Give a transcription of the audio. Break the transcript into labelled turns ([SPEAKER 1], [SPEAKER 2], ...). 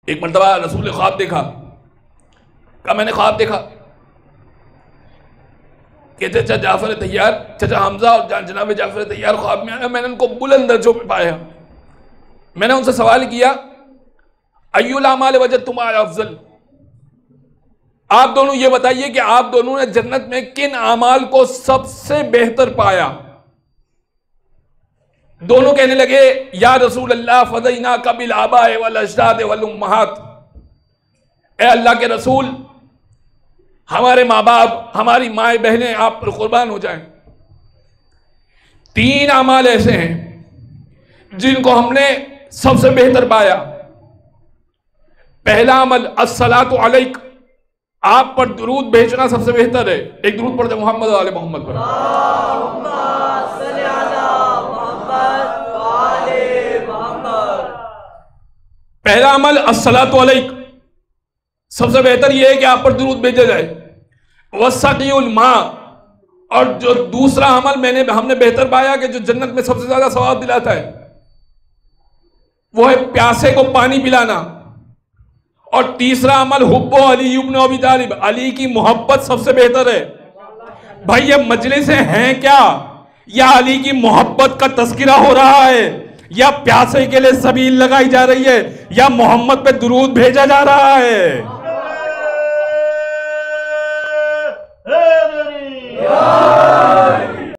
[SPEAKER 1] एक मरतबा रसूल ने ख्वाब देखा। कहा मैंने ख्वाब देखा कि चाचा जाफर तैयार, चाचा हमजा और जनाब जाफर तैयार ख्वाब में आया। मैंने उनको बुलंद दर्जों पे पाया। मैंने उनसे सवाल किया अय्युल आमाल वजदतुम अफजल, आप दोनों ये बताइए कि आप दोनों ने जन्नत में किन आमाल को सबसे बेहतर पाया। दोनों कहने लगे या रसूल अल्लाह फदैना कबिल आबाए वल अजदाद वल उम्महात, ए अल्लाह के रसूल हमारे माँ बाप हमारी माए बहनें आप पर कुर्बान हो जाएं। 3 आमाल ऐसे हैं जिनको हमने सबसे बेहतर पाया। पहला अमल अस्सलातु अलैक, आप पर दुरूद भेजना सबसे बेहतर है। एक दुरूद पढ़ते मोहम्मद वाले मोहम्मद पर। पहला अमल अस्सलातु अलैक, सबसे बेहतर यह है कि आप पर दुरूद भेजा जाए। वस्सक़ीउल मा, और जो दूसरा अमल हमने बेहतर पाया कि जो जन्नत में सबसे ज्यादा सवाब दिलाता है वो है प्यासे को पानी पिलाना। और तीसरा अमल हुब्बो अली इब्न अबी तालिब, अली की मोहब्बत सबसे बेहतर है। भाई ये मजलिसें हैं क्या, या अली की मोहब्बत का तस्करा हो रहा है, या प्यासे के लिए सबील लगाई जा रही है, या मोहम्मद पे दुरूद भेजा जा रहा है?